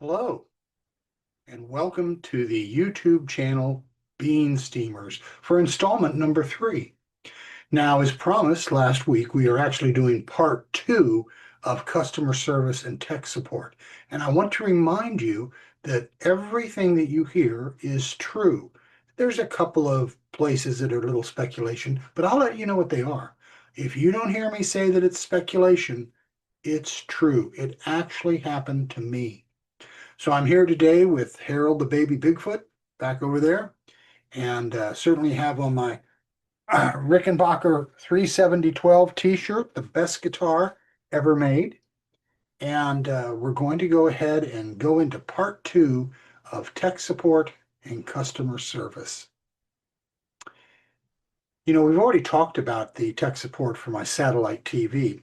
Hello, and welcome to the YouTube channel Bean Steamers for installment number 3. Now, as promised last week, we are actually doing part 2 of customer service and tech support. And I want to remind you that everything that you hear is true. There's a couple of places that are a little speculation, but I'll let you know what they are. If you don't hear me say that it's speculation, it's true. It actually happened to me. So I'm here today with Harold the Baby Bigfoot back over there, and certainly have on my Rickenbacker 37012 t-shirt, the best guitar ever made. And we're going to go ahead and go into part 2 of tech support and customer service. You know, we've already talked about the tech support for my satellite TV.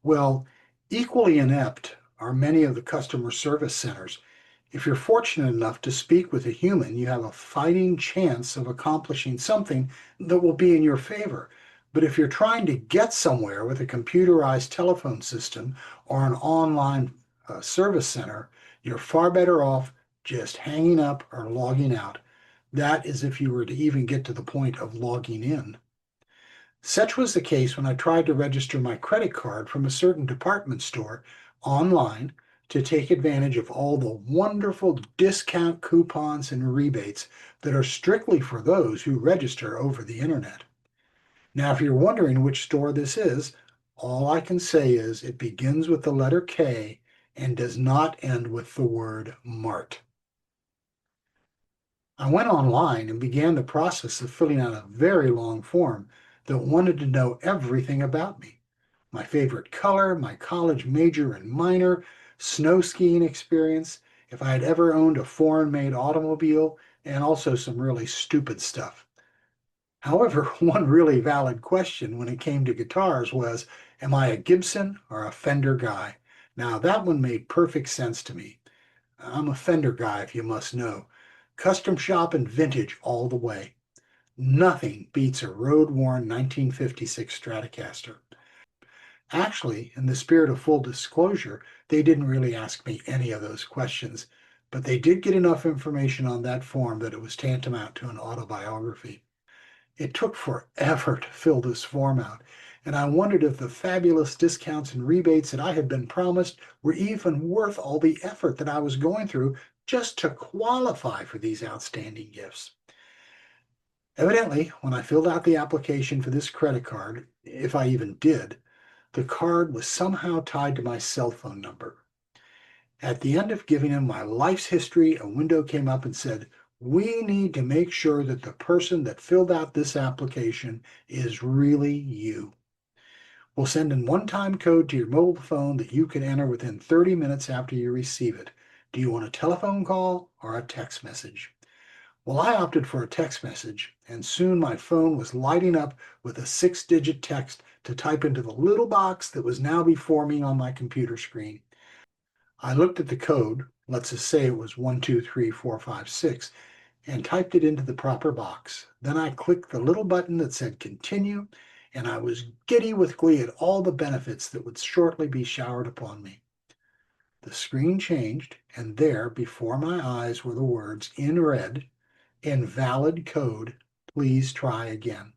Well, equally inept are many of the customer service centers. If you're fortunate enough to speak with a human, you have a fighting chance of accomplishing something that will be in your favor. But if you're trying to get somewhere with a computerized telephone system or an online service center, you're far better off just hanging up or logging out. That is if you were to even get to the point of logging in. Such was the case when I tried to register my credit card from a certain department store online to take advantage of all the wonderful discount coupons and rebates that are strictly for those who register over the internet. Now, if you're wondering which store this is, all I can say is it begins with the letter K and does not end with the word Mart. I went online and began the process of filling out a very long form that wanted to know everything about me. My favorite color, my college major and minor, snow skiing experience, if I had ever owned a foreign-made automobile, and also some really stupid stuff. However, one really valid question when it came to guitars was, am I a Gibson or a Fender guy? Now, that one made perfect sense to me. I'm a Fender guy, if you must know. Custom shop and vintage all the way. Nothing beats a road-worn 1956 Stratocaster. Actually, in the spirit of full disclosure, they didn't really ask me any of those questions, but they did get enough information on that form that it was tantamount to an autobiography. It took forever to fill this form out, and I wondered if the fabulous discounts and rebates that I had been promised were even worth all the effort that I was going through just to qualify for these outstanding gifts. Evidently, when I filled out the application for this credit card, if I even did, the card was somehow tied to my cell phone number. At the end of giving him my life's history, a window came up and said, "We need to make sure that the person that filled out this application is really you. We'll send a one-time code to your mobile phone that you can enter within 30 minutes after you receive it. Do you want a telephone call or a text message?" Well, I opted for a text message, and soon my phone was lighting up with a 6-digit text to type into the little box that was now before me on my computer screen. I looked at the code, let's just say it was 123456, and typed it into the proper box. Then I clicked the little button that said continue, and I was giddy with glee at all the benefits that would shortly be showered upon me. The screen changed, and there before my eyes were the words in red, "Invalid code, please try again."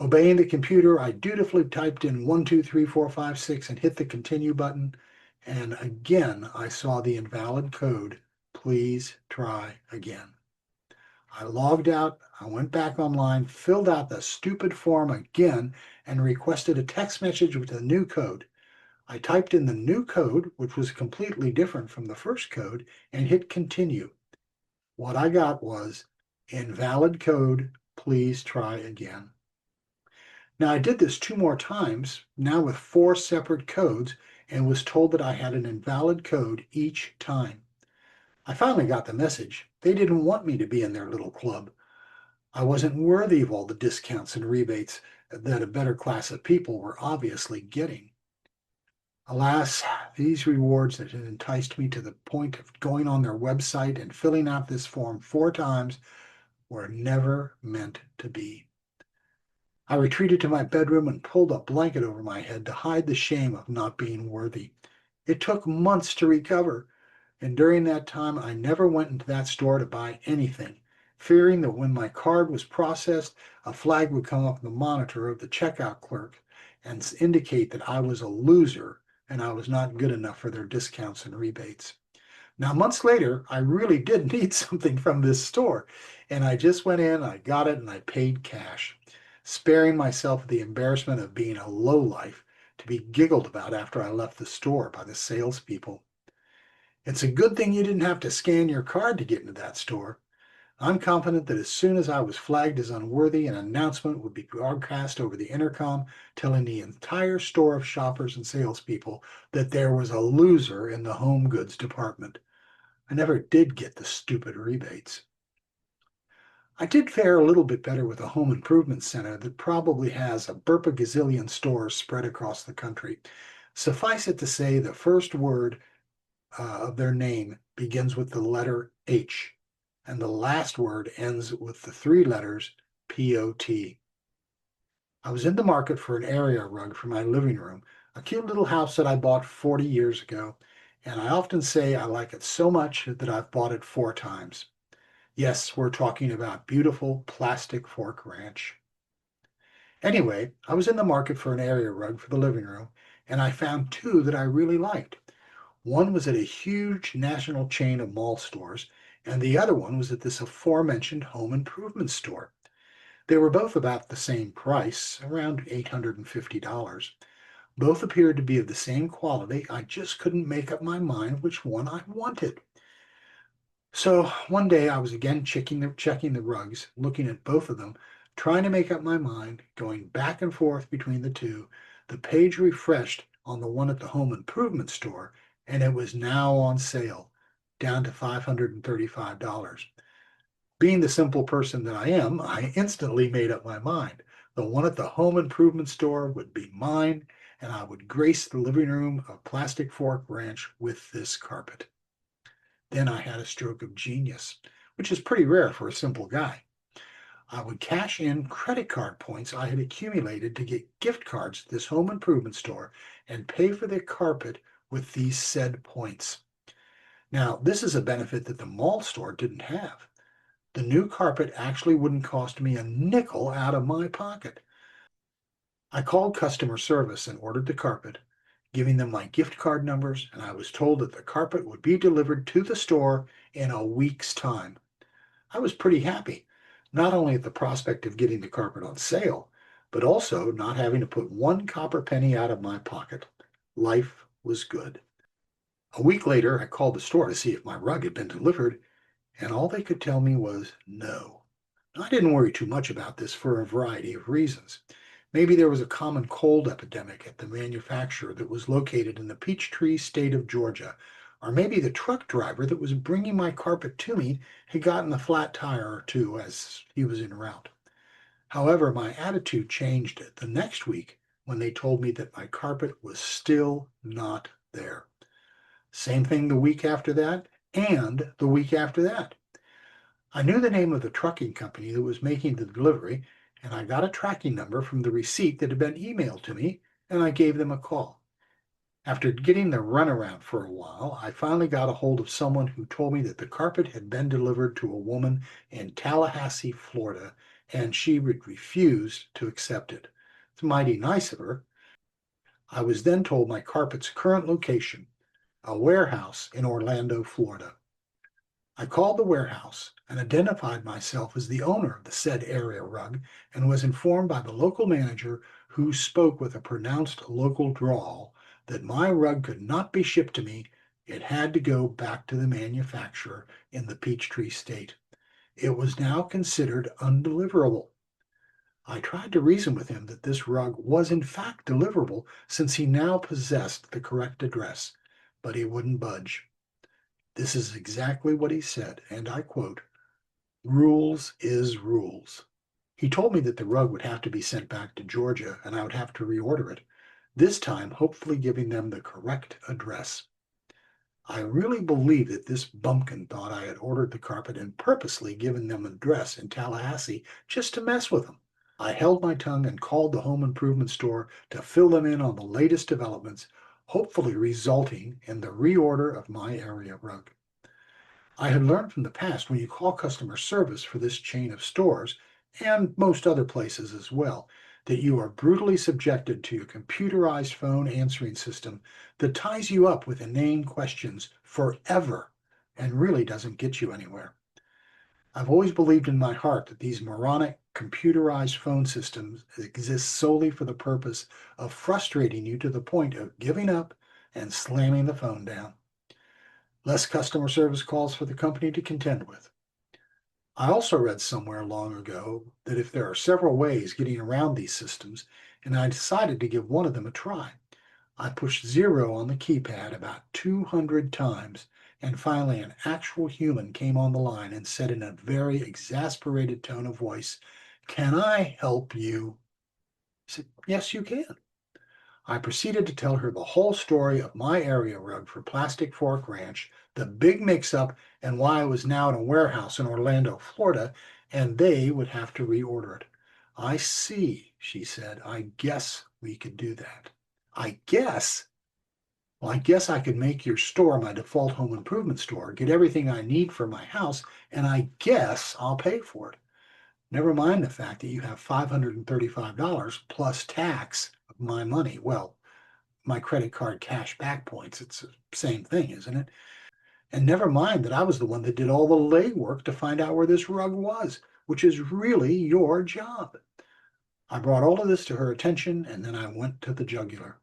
Obeying the computer, I dutifully typed in 123456 and hit the continue button, and again I saw the invalid code, "Please try again." I logged out, I went back online, filled out the stupid form again, and requested a text message with the new code. I typed in the new code, which was completely different from the first code, and hit continue. What I got was, "Invalid code, please try again." Now, I did this 2 more times, now with 4 separate codes, and was told that I had an invalid code each time. I finally got the message. They didn't want me to be in their little club. I wasn't worthy of all the discounts and rebates that a better class of people were obviously getting. Alas, these rewards that had enticed me to the point of going on their website and filling out this form 4 times were never meant to be. I retreated to my bedroom and pulled a blanket over my head to hide the shame of not being worthy. It took months to recover, and during that time I never went into that store to buy anything, fearing that when my card was processed, a flag would come up on the monitor of the checkout clerk and indicate that I was a loser and I was not good enough for their discounts and rebates. Now, months later, I really did need something from this store, and I just went in, I got it, and I paid cash, sparing myself the embarrassment of being a lowlife to be giggled about after I left the store by the salespeople. It's a good thing you didn't have to scan your card to get into that store. I'm confident that as soon as I was flagged as unworthy, an announcement would be broadcast over the intercom telling the entire store of shoppers and salespeople that there was a loser in the home goods department. I never did get the stupid rebates. I did fare a little bit better with a home improvement center that probably has a burpa-gazillion stores spread across the country. Suffice it to say, the first word of their name begins with the letter H, and the last word ends with the three letters POT. I was in the market for an area rug for my living room, a cute little house that I bought 40 years ago, and I often say I like it so much that I've bought it 4 times. Yes, we're talking about beautiful plastic fork ranch. Anyway, I was in the market for an area rug for the living room, and I found two that I really liked. One was at a huge national chain of mall stores, and the other one was at this aforementioned home improvement store. They were both about the same price, around $850. Both appeared to be of the same quality. I just couldn't make up my mind which one I wanted. So one day I was again checking the rugs, looking at both of them, trying to make up my mind, going back and forth between the two. The page refreshed on the one at the home improvement store, and it was now on sale, down to $535. Being the simple person that I am, I instantly made up my mind. The one at the home improvement store would be mine, and I would grace the living room of Plastic Fork Ranch with this carpet. Then I had a stroke of genius, which is pretty rare for a simple guy. I would cash in credit card points I had accumulated to get gift cards at this home improvement store and pay for the carpet with these said points. Now, this is a benefit that the mall store didn't have. The new carpet actually wouldn't cost me a nickel out of my pocket. I called customer service and ordered the carpet, giving them my gift card numbers, and I was told that the carpet would be delivered to the store in a week's time. I was pretty happy, not only at the prospect of getting the carpet on sale, but also not having to put one copper penny out of my pocket. Life was good. A week later, I called the store to see if my rug had been delivered, and all they could tell me was no. I didn't worry too much about this for a variety of reasons. Maybe there was a common cold epidemic at the manufacturer that was located in the Peachtree state of Georgia, or maybe the truck driver that was bringing my carpet to me had gotten a flat tire or two as he was en route. However, my attitude changed the next week when they told me that my carpet was still not there. Same thing the week after that, and the week after that. I knew the name of the trucking company that was making the delivery, and I got a tracking number from the receipt that had been emailed to me, and I gave them a call. After getting the runaround for a while, I finally got a hold of someone who told me that the carpet had been delivered to a woman in Tallahassee, Florida, and she would refuse to accept it. It's mighty nice of her. I was then told my carpet's current location, a warehouse in Orlando, Florida. I called the warehouse and identified myself as the owner of the said area rug and was informed by the local manager, who spoke with a pronounced local drawl, that my rug could not be shipped to me. It had to go back to the manufacturer in the Peachtree State. It was now considered undeliverable. I tried to reason with him that this rug was in fact deliverable since he now possessed the correct address, but he wouldn't budge. This is exactly what he said, and I quote, "Rules is rules." He told me that the rug would have to be sent back to Georgia and I would have to reorder it, this time hopefully giving them the correct address. I really believe that this bumpkin thought I had ordered the carpet and purposely given them an address in Tallahassee just to mess with them. I held my tongue and called the home improvement store to fill them in on the latest developments, hopefully resulting in the reorder of my area rug. I had learned from the past when you call customer service for this chain of stores, and most other places as well, that you are brutally subjected to a computerized phone answering system that ties you up with inane questions forever and really doesn't get you anywhere. I've always believed in my heart that these moronic computerized phone systems exist solely for the purpose of frustrating you to the point of giving up and slamming the phone down. Less customer service calls for the company to contend with. I also read somewhere long ago that if there are several ways getting around these systems, and I decided to give one of them a try. I pushed 0 on the keypad about 200 times, and finally an actual human came on the line and said in a very exasperated tone of voice, "Can I help you?" I said, "Yes, you can." I proceeded to tell her the whole story of my area rug for Plastic Fork Ranch, the big mix-up, and why I was now in a warehouse in Orlando, Florida, and they would have to reorder it. "I see," she said. "I guess we could do that." I guess? Well, I guess I could make your store my default home improvement store, get everything I need for my house, and I guess I'll pay for it. Never mind the fact that you have $535 plus tax of my money. Well, my credit card cash back points. It's the same thing, isn't it? And never mind that I was the one that did all the legwork to find out where this rug was, which is really your job. I brought all of this to her attention, and then I went to the jugular.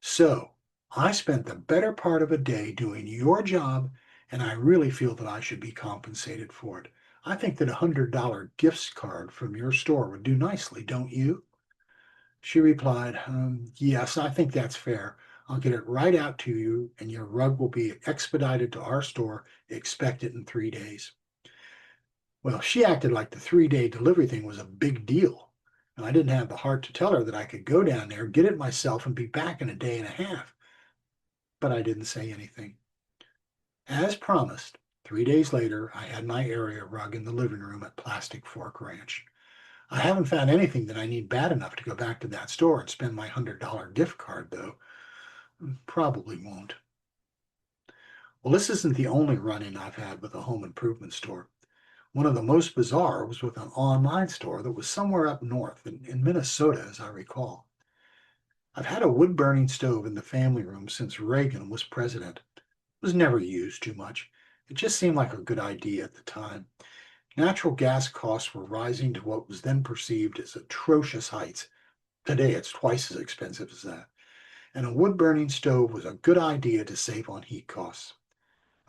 So I spent the better part of a day doing your job, and I really feel that I should be compensated for it. I think that $100 gift card from your store would do nicely, don't you?" She replied, "Yes, I think that's fair. I'll get it right out to you, and your rug will be expedited to our store. Expect it in 3 days." Well, she acted like the 3-day delivery thing was a big deal. And I didn't have the heart to tell her that I could go down there, get it myself, and be back in a day and a half. But I didn't say anything. As promised, 3 days later, I had my area rug in the living room at Plastic Fork Ranch. I haven't found anything that I need bad enough to go back to that store and spend my $100 gift card, though. Probably won't. Well, this isn't the only run-in I've had with a home improvement store. One of the most bizarre was with an online store that was somewhere up north in Minnesota, as I recall. I've had a wood-burning stove in the family room since Reagan was president. It was never used too much. It just seemed like a good idea at the time. Natural gas costs were rising to what was then perceived as atrocious heights. Today, it's twice as expensive as that. And a wood-burning stove was a good idea to save on heat costs.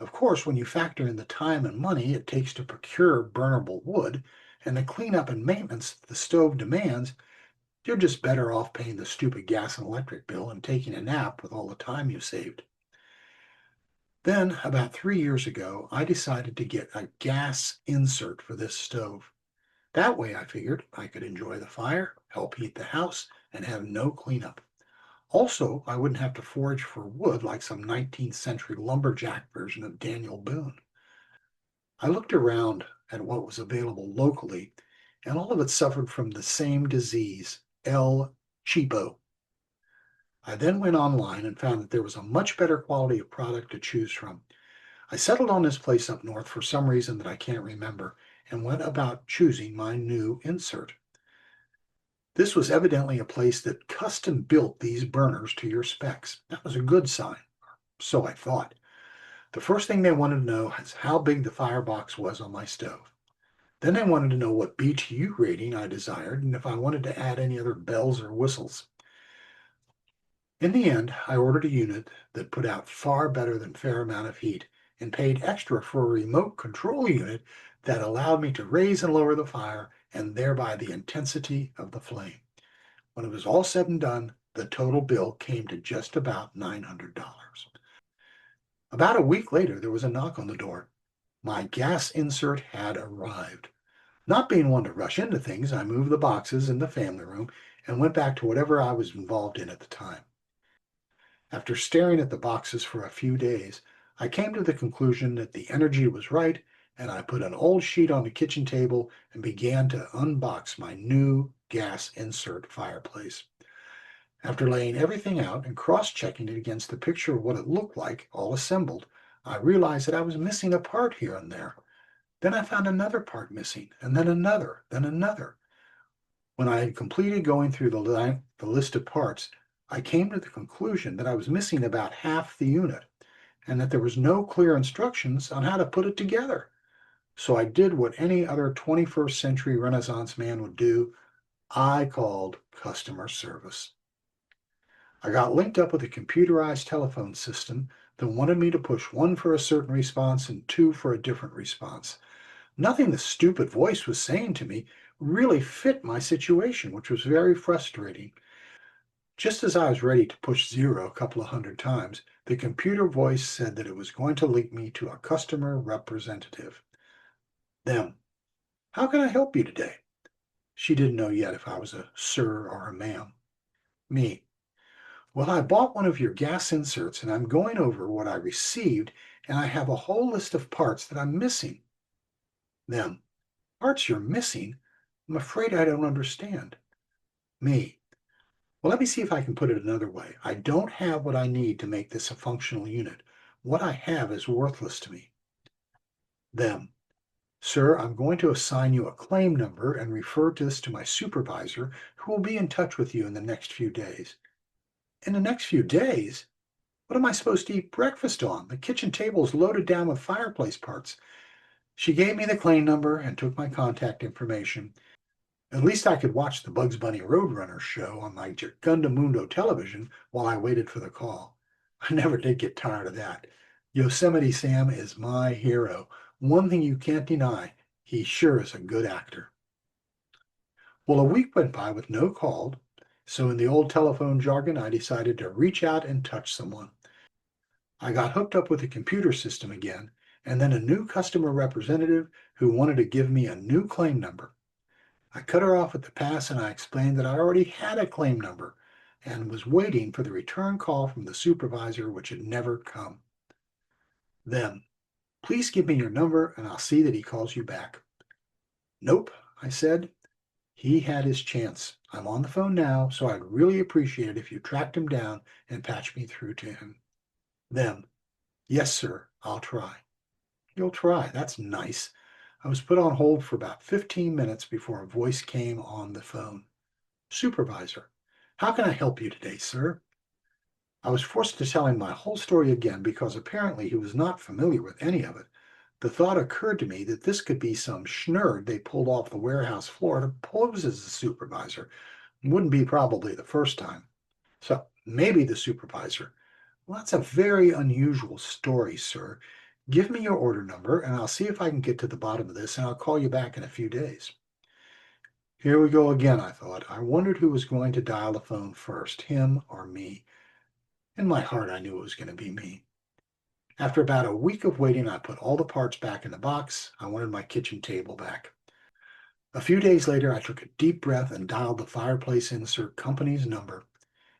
Of course, when you factor in the time and money it takes to procure burnable wood and the cleanup and maintenance the stove demands, you're just better off paying the stupid gas and electric bill and taking a nap with all the time you saved. Then, about 3 years ago, I decided to get a gas insert for this stove. That way, I figured, I could enjoy the fire, help heat the house, and have no cleanup. Also, I wouldn't have to forage for wood like some 19th century lumberjack version of Daniel Boone. I looked around at what was available locally, and all of it suffered from the same disease, El Cheapo. I then went online and found that there was a much better quality of product to choose from. I settled on this place up north for some reason that I can't remember and went about choosing my new insert. This was evidently a place that custom built these burners to your specs. That was a good sign, so I thought. The first thing they wanted to know is how big the firebox was on my stove. Then they wanted to know what BTU rating I desired and if I wanted to add any other bells or whistles. In the end, I ordered a unit that put out far better than fair amount of heat and paid extra for a remote control unit that allowed me to raise and lower the fire and thereby the intensity of the flame. When it was all said and done, the total bill came to just about $900. About a week later, there was a knock on the door. My gas insert had arrived. Not being one to rush into things, I moved the boxes in the family room and went back to whatever I was involved in at the time. After staring at the boxes for a few days, I came to the conclusion that the energy was right, and I put an old sheet on the kitchen table and began to unbox my new gas insert fireplace. After laying everything out and cross-checking it against the picture of what it looked like, all assembled, I realized that I was missing a part here and there. Then I found another part missing, and then another, then another. When I had completed going through the list of parts, I came to the conclusion that I was missing about half the unit, and that there was no clear instructions on how to put it together. So I did what any other 21st century Renaissance man would do. I called customer service. I got linked up with a computerized telephone system that wanted me to push one for a certain response and two for a different response. Nothing the stupid voice was saying to me really fit my situation, which was very frustrating. Just as I was ready to push zero a couple of hundred times, the computer voice said that it was going to link me to a customer representative. Them. How can I help you today? She didn't know yet if I was a sir or a ma'am. Me. Well, I bought one of your gas inserts and I'm going over what I received, and I have a whole list of parts that I'm missing. Them. Parts you're missing? I'm afraid I don't understand. Me. Well, let me see if I can put it another way. I don't have what I need to make this a functional unit. What I have is worthless to me. Them. Sir, I'm going to assign you a claim number and refer this to my supervisor, who will be in touch with you in the next few days. In the next few days? What am I supposed to eat breakfast on? The kitchen table is loaded down with fireplace parts. She gave me the claim number and took my contact information. At least I could watch the Bugs Bunny Roadrunner show on my Gundam television while I waited for the call. I never did get tired of that. Yosemite Sam is my hero. One thing you can't deny, he sure is a good actor. Well, a week went by with no call, so in the old telephone jargon, I decided to reach out and touch someone. I got hooked up with the computer system again, and then a new customer representative who wanted to give me a new claim number. I cut her off at the pass and I explained that I already had a claim number and was waiting for the return call from the supervisor, which had never come. Then, please give me your number and I'll see that he calls you back. Nope, I said. He had his chance. I'm on the phone now, so I'd really appreciate it if you tracked him down and patched me through to him. Them. Yes, sir, I'll try. You'll try. That's nice. I was put on hold for about 15 minutes before a voice came on the phone. Supervisor. How can I help you today, sir? I was forced to tell him my whole story again because apparently he was not familiar with any of it. The thought occurred to me that this could be some schnurd they pulled off the warehouse floor to pose as the supervisor. It wouldn't be probably the first time. So maybe the supervisor. Well, that's a very unusual story, sir. Give me your order number and I'll see if I can get to the bottom of this, and I'll call you back in a few days. Here we go again, I thought. I wondered who was going to dial the phone first, him or me. In my heart, I knew it was going to be me. After about a week of waiting, I put all the parts back in the box. I wanted my kitchen table back. A few days later, I took a deep breath and dialed the fireplace insert company's number.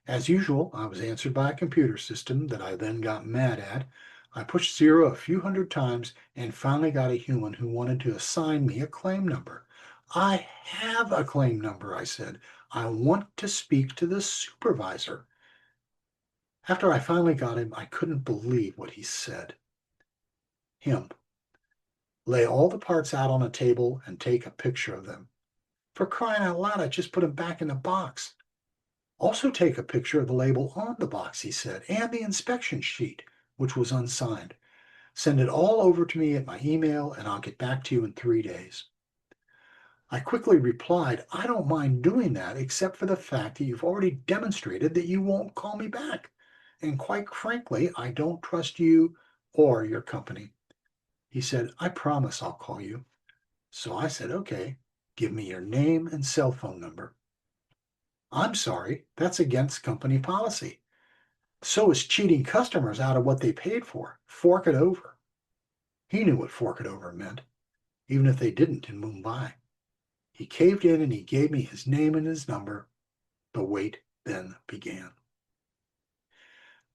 As usual, I was answered by a computer system that I then got mad at. I pushed zero a few hundred times and finally got a human who wanted to assign me a claim number. I have a claim number, I said. I want to speak to the supervisor. After I finally got him, I couldn't believe what he said. Him. Lay all the parts out on a table and take a picture of them. For crying out loud, I just put them back in the box. Also take a picture of the label on the box, he said, and the inspection sheet, which was unsigned. Send it all over to me at my email, and I'll get back to you in 3 days. I quickly replied, I don't mind doing that, except for the fact that you've already demonstrated that you won't call me back. And quite frankly, I don't trust you or your company. He said, I promise I'll call you. So I said, okay, give me your name and cell phone number. I'm sorry, that's against company policy. So is cheating customers out of what they paid for. Fork it over. He knew what fork it over meant, even if they didn't in Mumbai. He caved in and he gave me his name and his number. The wait then began.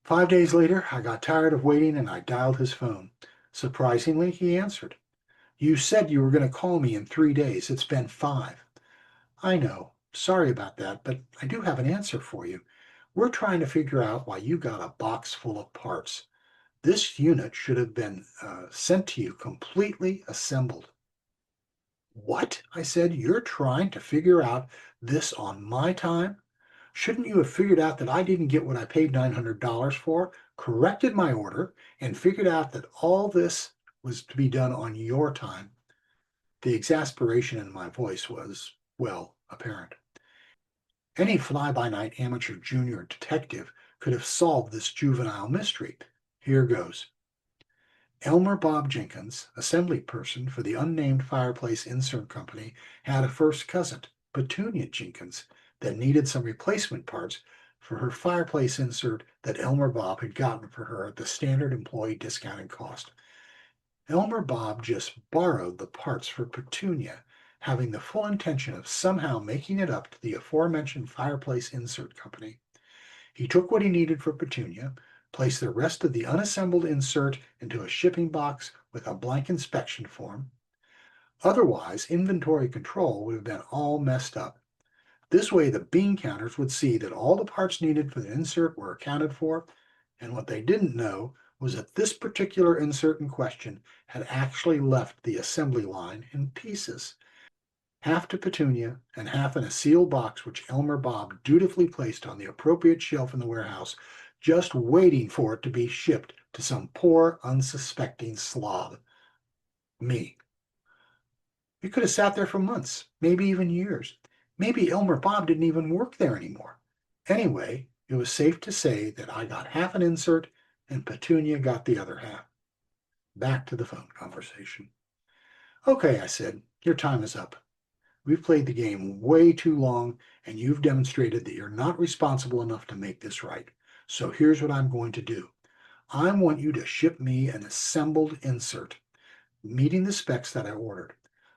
5 days later, I got tired of waiting and I dialed his phone. Surprisingly, he answered. You said you were going to call me in 3 days. It's been 5. I know. Sorry about that, but I do have an answer for you. We're trying to figure out why you got a box full of parts. This unit should have been sent to you completely assembled." "What?" I said. "You're trying to figure out this on my time? Shouldn't you have figured out that I didn't get what I paid $900 for, corrected my order, and figured out that all this was to be done on your time?" The exasperation in my voice was, well, apparent. Any fly-by-night amateur junior detective could have solved this juvenile mystery. Here goes. Elmer Bob Jenkins, assembly person for the unnamed fireplace insert company, had a first cousin, Petunia Jenkins, that needed some replacement parts for her fireplace insert that Elmer Bob had gotten for her at the standard employee discounted cost. Elmer Bob just borrowed the parts for Petunia, having the full intention of somehow making it up to the aforementioned fireplace insert company. He took what he needed for Petunia, placed the rest of the unassembled insert into a shipping box with a blank inspection form. Otherwise, inventory control would have been all messed up. This way, the bean counters would see that all the parts needed for the insert were accounted for, and what they didn't know was that this particular insert in question had actually left the assembly line in pieces. Half to Petunia and half in a sealed box which Elmer Bob dutifully placed on the appropriate shelf in the warehouse, just waiting for it to be shipped to some poor, unsuspecting slob. Me. It could have sat there for months, maybe even years. Maybe Elmer Bob didn't even work there anymore. Anyway, it was safe to say that I got half an insert and Petunia got the other half. Back to the phone conversation. "Okay," I said, "your time is up. We've played the game way too long, and you've demonstrated that you're not responsible enough to make this right. So here's what I'm going to do. I want you to ship me an assembled insert, meeting the specs that I ordered.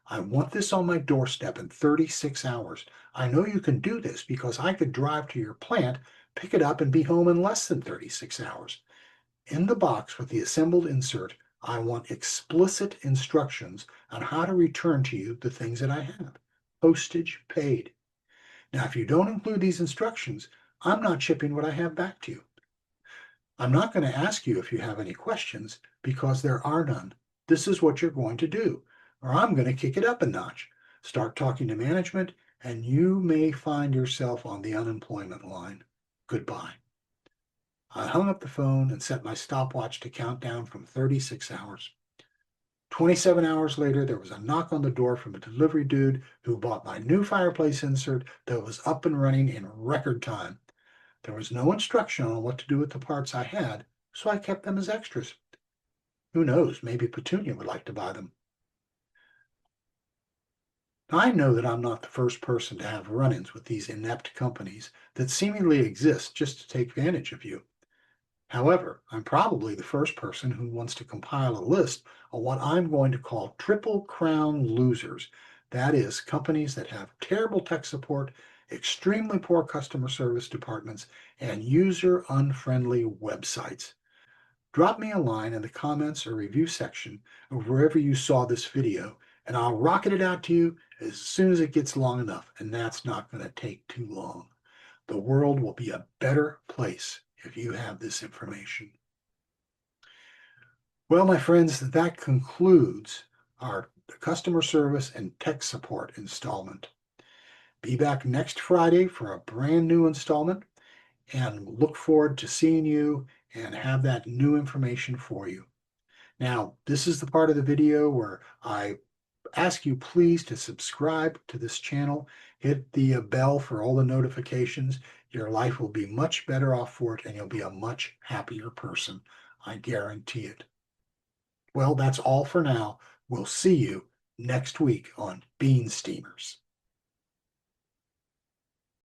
I want this on my doorstep in 36 hours. I know you can do this because I could drive to your plant, pick it up, and be home in less than 36 hours. In the box with the assembled insert, I want explicit instructions on how to return to you the things that I have. Postage paid. Now, if you don't include these instructions, I'm not shipping what I have back to you. I'm not going to ask you if you have any questions because there are none. This is what you're going to do, or I'm going to kick it up a notch, start talking to management, and you may find yourself on the unemployment line. Goodbye." I hung up the phone and set my stopwatch to count down from 36 hours. 27 hours later, there was a knock on the door from a delivery dude who bought my new fireplace insert that was up and running in record time. There was no instruction on what to do with the parts I had, so I kept them as extras. Who knows, maybe Petunia would like to buy them. I know that I'm not the first person to have run-ins with these inept companies that seemingly exist just to take advantage of you. However, I'm probably the first person who wants to compile a list of what I'm going to call Triple Crown losers. That is, companies that have terrible tech support, extremely poor customer service departments, and user-unfriendly websites. Drop me a line in the comments or review section of wherever you saw this video, and I'll rocket it out to you as soon as it gets long enough, and that's not going to take too long. The world will be a better place if you have this information. Well, my friends, that concludes our customer service and tech support installment. Be back next Friday for a brand new installment and look forward to seeing you and have that new information for you. Now, this is the part of the video where I ask you please to subscribe to this channel, hit the bell for all the notifications. Your life will be much better off for it and you'll be a much happier person. I guarantee it. Well, that's all for now. We'll see you next week on Bean Steamers.